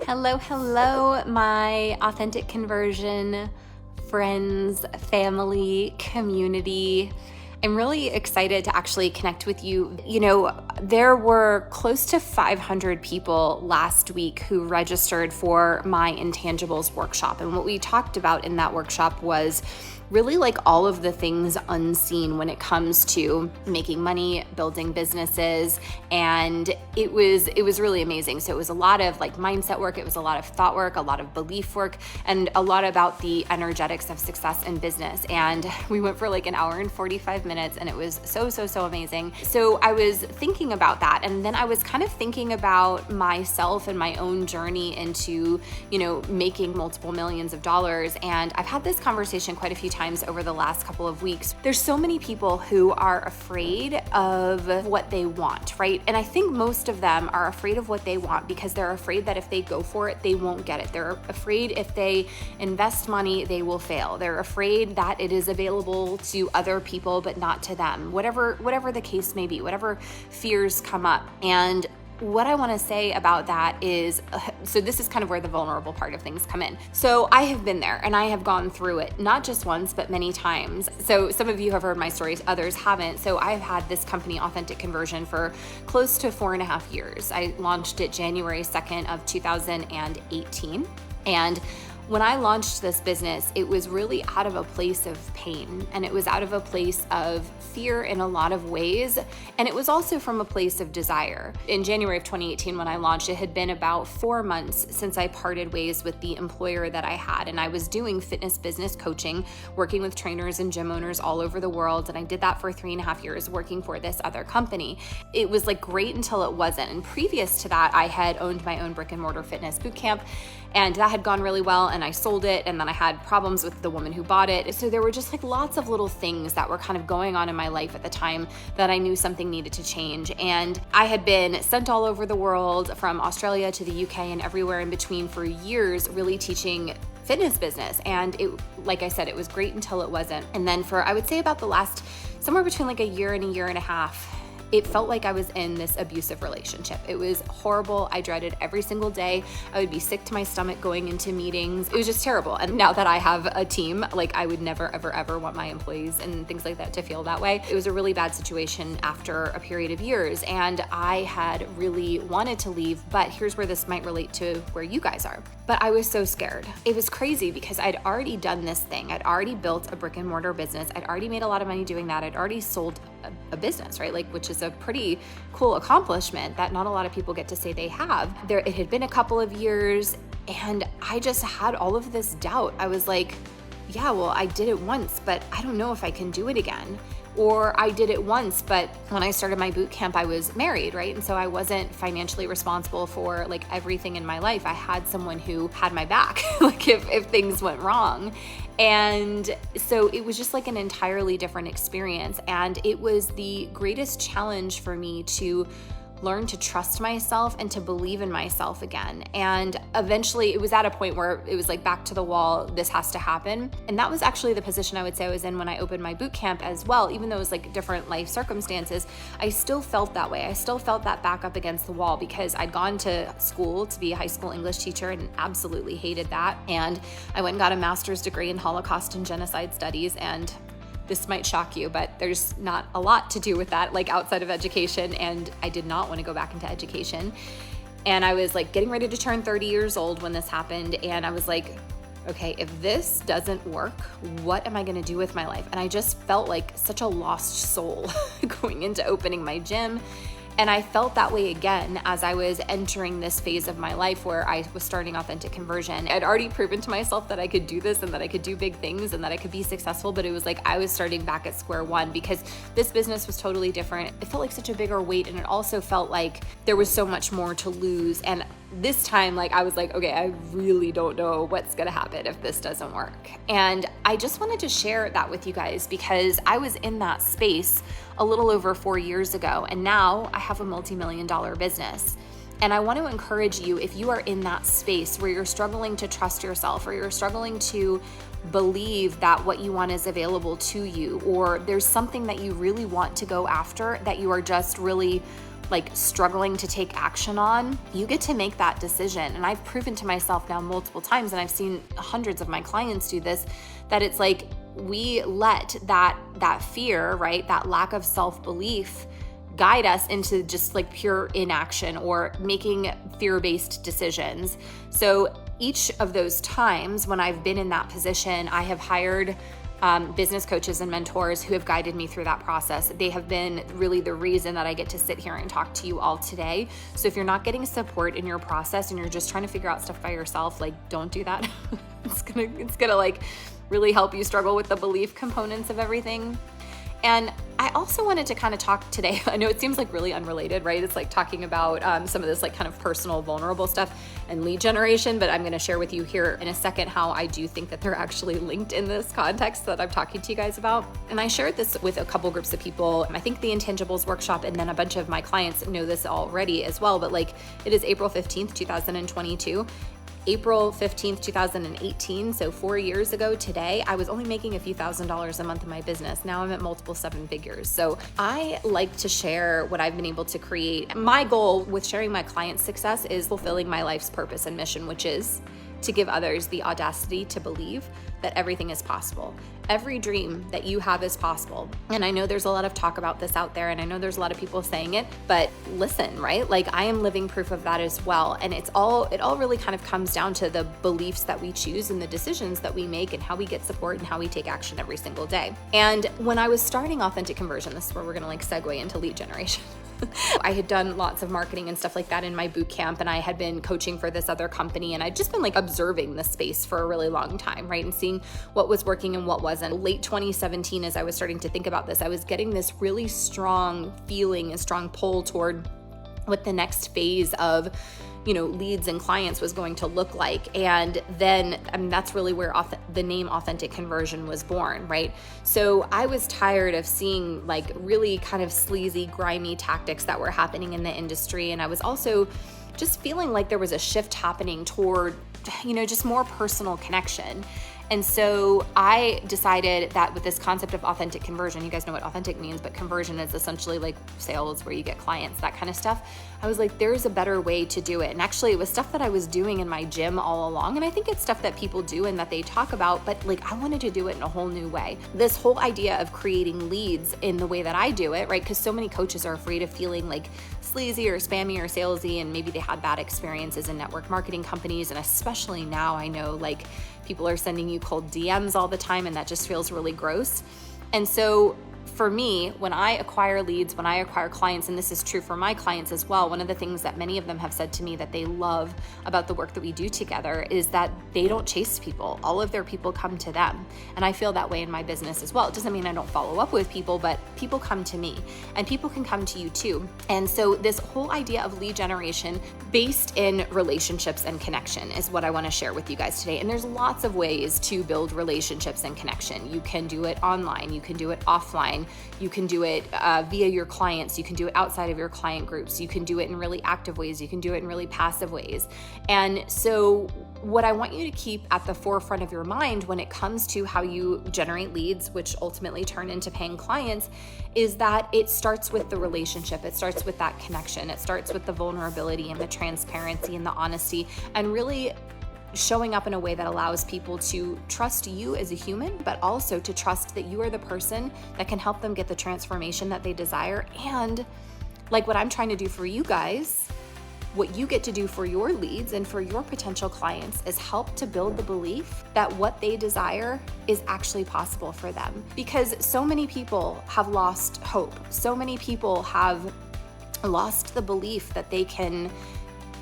Hello, my Authentic Conversion friends, family, community. I'm really excited to actually connect with you. There were close to 500 people last week who registered for my Intangibles workshop. And what we talked about in that workshop was really like all of the things unseen when it comes to making money, building businesses, and it was really amazing. So it was a lot of like mindset work, it was a lot of thought work, a lot of belief work, and a lot about the energetics of success in business. And we went for like an hour and 45 minutes, and it was so amazing. So I was thinking about that, and then I was kind of thinking about myself and my own journey into, making multiple millions of dollars. And I've had this conversation quite a few times over the last couple of weeks. There's so many people who are afraid of what they want, right? And I think most of them are afraid of what they want because they're afraid that if they go for it, they won't get it. They're afraid if they invest money, they will fail. They're afraid that it is available to other people, but not to them. Whatever the case may be, whatever fears come up. And what I want to say about that is, so this is kind of where the vulnerable part of things come in. So I have been there and I have gone through it, not just once, but many times. So some of you have heard my stories, others haven't. So I've had this company, Authentic Conversion, for close to 4.5 years. I launched it January 2nd of 2018. And when I launched this business, it was really out of a place of pain, and it was out of a place of fear in a lot of ways, and it was also from a place of desire. In January of 2018, when I launched, it had been about 4 months since I parted ways with the employer that I had, and I was doing fitness business coaching, working with trainers and gym owners all over the world, and I did that for 3.5 years working for this other company. It was like great until it wasn't, and previous to that, I had owned my own brick and mortar fitness boot camp, and that had gone really well, and I sold it, and then I had problems with the woman who bought it. So there were just like lots of little things that were kind of going on in my life at the time that I knew something needed to change. And I had been sent all over the world, from Australia to the UK and everywhere in between, for years, really teaching fitness business. And it, like I said, it was great until it wasn't. And then for, I would say, about the last, somewhere between like a year and a year and a half, it felt like I was in this abusive relationship. It was horrible. I dreaded every single day. I would be sick to my stomach going into meetings. It was just terrible. And now that I have a team, like I would never, ever want my employees and things like that to feel that way. It was a really bad situation after a period of years. And I had really wanted to leave, but here's where this might relate to where you guys are. But I was so scared. It was crazy because I'd already done this thing. I'd already built a brick and mortar business. I'd already made a lot of money doing that. I'd already sold a business, right? Like, which is a pretty cool accomplishment that not a lot of people get to say they have. It had been a couple of years, and I just had all of this doubt. I was like, yeah, well, I did it once, but I don't know if I can do it again. Or I did it once, but when I started my boot camp, I was married, right? And so I wasn't financially responsible for like everything in my life. I had someone who had my back, like if things went wrong. And so it was just like an entirely different experience. And it was the greatest challenge for me to learn to trust myself and to believe in myself again. And eventually it was at a point where it was like back to the wall, this has to happen. And that was actually the position I would say I was in when I opened my boot camp as well. Even though it was like different life circumstances, I still felt that way. I still felt that back up against the wall because I'd gone to school to be a high school English teacher and absolutely hated that. And I went and got a master's degree in Holocaust and genocide studies, and this might shock you, but there's not a lot to do with that, like outside of education. And I did not want to go back into education. And I was like getting ready to turn 30 years old when this happened. And I was like, okay, if this doesn't work, what am I going to do with my life? And I just felt like such a lost soul going into opening my gym. And I felt that way again as I was entering this phase of my life where I was starting Authentic Conversion. I'd already proven to myself that I could do this and that I could do big things and that I could be successful, but it was like I was starting back at square one because this business was totally different. It felt like such a bigger weight, and it also felt like there was so much more to lose. And this time, like I was like, okay, I really don't know what's gonna happen if this doesn't work. And I just wanted to share that with you guys because I was in that space a little over 4 years ago, and now I have a multi-million-dollar business. And I want to encourage you, if you are in that space where you're struggling to trust yourself, or you're struggling to believe that what you want is available to you, or there's something that you really want to go after that you are just really like struggling to take action on, you get to make that decision. And I've proven to myself now multiple times, and I've seen hundreds of my clients do this, that it's like we let that fear, right, that lack of self-belief guide us into just like pure inaction or making fear-based decisions. So each of those times when I've been in that position, I have hired business coaches and mentors who have guided me through that process. They have been really the reason that I get to sit here and talk to you all today. So if you're not getting support in your process and you're just trying to figure out stuff by yourself, like, don't do that. It's gonna like really help you struggle with the belief components of everything. And I also wanted to kind of talk today, I know it seems like really unrelated, right? It's like talking about some of this like kind of personal, vulnerable stuff and lead generation, but I'm going to share with you here in a second how I do think that they're actually linked in this context that I'm talking to you guys about. And I shared this with a couple groups of people. I think the Intangibles Workshop, and then a bunch of my clients know this already as well, but like it is April 15th, 2022. April 15th, 2018, so 4 years ago today, I was only making a few $1,000s a month in my business. Now I'm at multiple seven figures. So I like to share what I've been able to create. My goal with sharing my clients' success is fulfilling my life's purpose and mission, which is to give others the audacity to believe that everything is possible. Every dream that you have is possible. And I know there's a lot of talk about this out there, and I know there's a lot of people saying it, but listen, right? Like I am living proof of that as well. And it all really kind of comes down to the beliefs that we choose and the decisions that we make and how we get support and how we take action every single day. And when I was starting Authentic Conversion, this is where we're gonna like segue into lead generation. I had done lots of marketing and stuff like that in my boot camp, and I had been coaching for this other company, and I'd just been like observing the space for a really long time, right? And seeing what was working and what wasn't. Late 2017, as I was starting to think about this, I was getting this really strong feeling and strong pull toward what the next phase of leads and clients was going to look like. And then that's really where the name Authentic Conversion was born, right? So I was tired of seeing like really kind of sleazy, grimy tactics that were happening in the industry. And I was also just feeling like there was a shift happening toward, just more personal connection. And so I decided that with this concept of authentic conversion, you guys know what authentic means, but conversion is essentially like sales where you get clients, that kind of stuff. I was like, there's a better way to do it. And actually it was stuff that I was doing in my gym all along. And I think it's stuff that people do and that they talk about, but like I wanted to do it in a whole new way. This whole idea of creating leads in the way that I do it, right? Because so many coaches are afraid of feeling like sleazy or spammy or salesy, and maybe they had bad experiences in network marketing companies. And especially now I know like people are sending you cold DMs all the time, and that just feels really gross. And so for me, when I acquire leads, when I acquire clients, and this is true for my clients as well, one of the things that many of them have said to me that they love about the work that we do together is that they don't chase people. All of their people come to them. And I feel that way in my business as well. It doesn't mean I don't follow up with people, but people come to me, and people can come to you too. And so this whole idea of lead generation based in relationships and connection is what I want to share with you guys today. And there's lots of ways to build relationships and connection. You can do it online, you can do it offline, you can do it via your clients, you can do it outside of your client groups, you can do it in really active ways, you can do it in really passive ways. And so what I want you to keep at the forefront of your mind when it comes to how you generate leads, which ultimately turn into paying clients, is that it starts with the relationship. It starts with that connection. It starts with the vulnerability and the transparency and the honesty, and really showing up in a way that allows people to trust you as a human, but also to trust that you are the person that can help them get the transformation that they desire. And like what I'm trying to do for you guys, what you get to do for your leads and for your potential clients is help to build the belief that what they desire is actually possible for them. Because so many people have lost hope. So many people have lost the belief that they can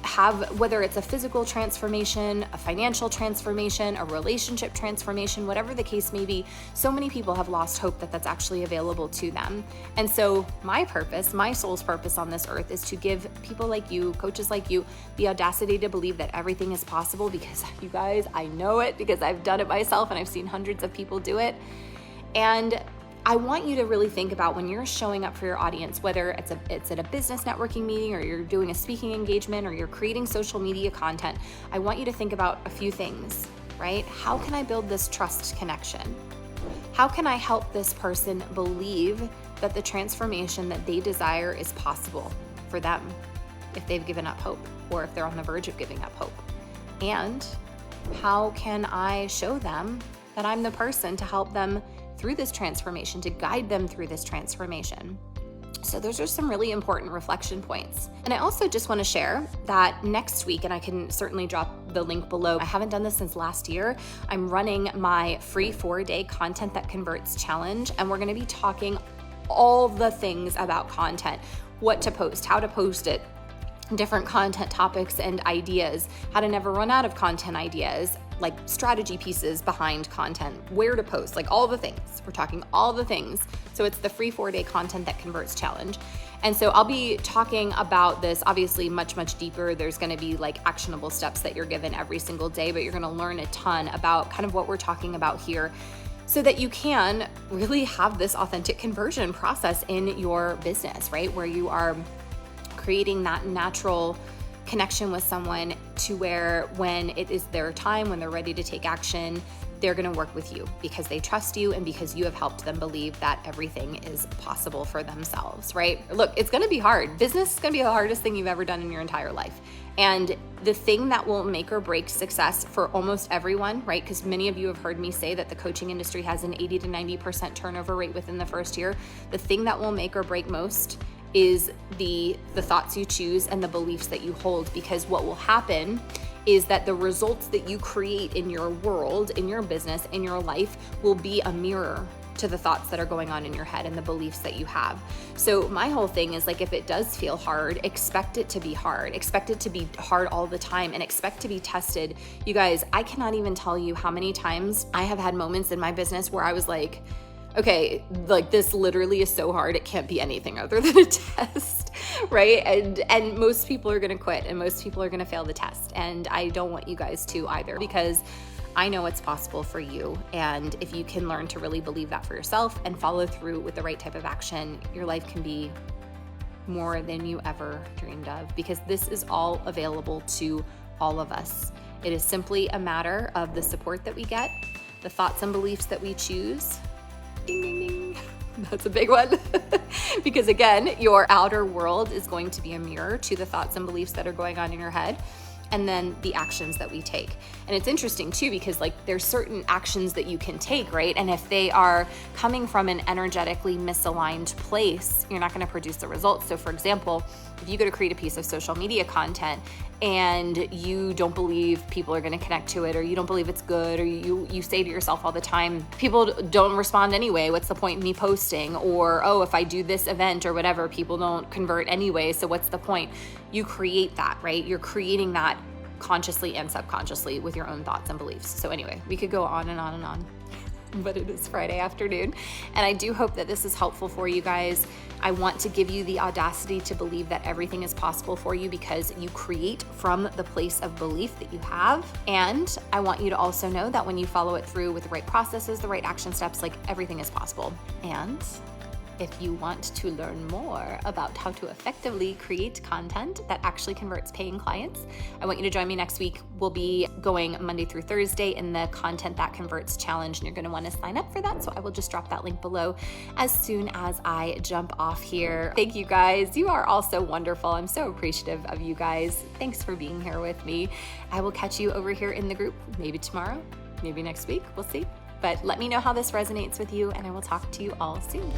have, whether it's a physical transformation, a financial transformation, a relationship transformation, whatever the case may be, so many people have lost hope that that's actually available to them. And so my purpose, my soul's purpose on this earth is to give people like you, coaches like you, the audacity to believe that everything is possible, because you guys, I know it because I've done it myself and I've seen hundreds of people do it. And I want you to really think about when you're showing up for your audience, whether it's at a business networking meeting or you're doing a speaking engagement or you're creating social media content, I want you to think about a few things, right? How can I build this trust connection? How can I help this person believe that the transformation that they desire is possible for them if they've given up hope or if they're on the verge of giving up hope? And how can I show them that I'm the person to help them through this transformation, to guide them through this transformation? So those are some really important reflection points. And I also just want to share that next week, and I can certainly drop the link below. I haven't done this since last year. I'm running my free 4-day Content That Converts challenge, and we're going to be talking all the things about content, what to post, how to post it, different content topics and ideas, how to never run out of content ideas, like strategy pieces behind content, where to post, like all the things. We're talking all the things. So it's the free 4-day Content That Converts challenge. And so I'll be talking about this obviously much, much deeper. There's going to be like actionable steps that you're given every single day, but you're going to learn a ton about kind of what we're talking about here, so that you can really have this authentic conversion process in your business, right? Where you are creating that natural connection with someone to where when it is their time, when they're ready to take action, they're going to work with you because they trust you and because you have helped them believe that everything is possible for themselves, right? Look, it's going to be hard. Business is going to be the hardest thing you've ever done in your entire life. And the thing that will make or break success for almost everyone, right? Because many of you have heard me say that the coaching industry has an 80 to 90% turnover rate within the first year. The thing that will make or break most is the thoughts you choose and the beliefs that you hold, because what will happen is that the results that you create in your world, in your business, in your life will be a mirror to the thoughts that are going on in your head and the beliefs that you have. So my whole thing is like, if it does feel hard, expect it to be hard. Expect it to be hard all the time and expect to be tested. You guys, I cannot even tell you how many times I have had moments in my business where I was like, okay, like this literally is so hard, it can't be anything other than a test, right? And most people are gonna quit and most people are gonna fail the test. And I don't want you guys to either, because I know it's possible for you. And if you can learn to really believe that for yourself and follow through with the right type of action, your life can be more than you ever dreamed of, because this is all available to all of us. It is simply a matter of the support that we get, the thoughts and beliefs that we choose. Ding, ding, ding. That's a big one. Because again, your outer world is going to be a mirror to the thoughts and beliefs that are going on in your head, and then the actions that we take. And it's interesting too, because like there's certain actions that you can take, right? And if they are coming from an energetically misaligned place, you're not going to produce the results. So for example, if you go to create a piece of social media content and you don't believe people are going to connect to it, or you don't believe it's good, or you say to yourself all the time, people don't respond anyway, what's the point in me posting? Or, oh, if I do this event or whatever, people don't convert anyway, so what's the point? You create that, right? You're creating that consciously and subconsciously with your own thoughts and beliefs. So anyway, we could go on and on and on, but it is Friday afternoon, and I do hope that this is helpful for you guys. I want to give you the audacity to believe that everything is possible for you, because you create from the place of belief that you have. And I want you to also know that when you follow it through with the right processes, the right action steps, like everything is possible. And if you want to learn more about how to effectively create content that actually converts paying clients, I want you to join me next week. We'll be going Monday through Thursday in the Content That Converts challenge, and you're going to want to sign up for that. So I will just drop that link below as soon as I jump off here. Thank you guys. You are all so wonderful. I'm so appreciative of you guys. Thanks for being here with me. I will catch you over here in the group, maybe tomorrow, maybe next week. We'll see. But let me know how this resonates with you, and I will talk to you all soon.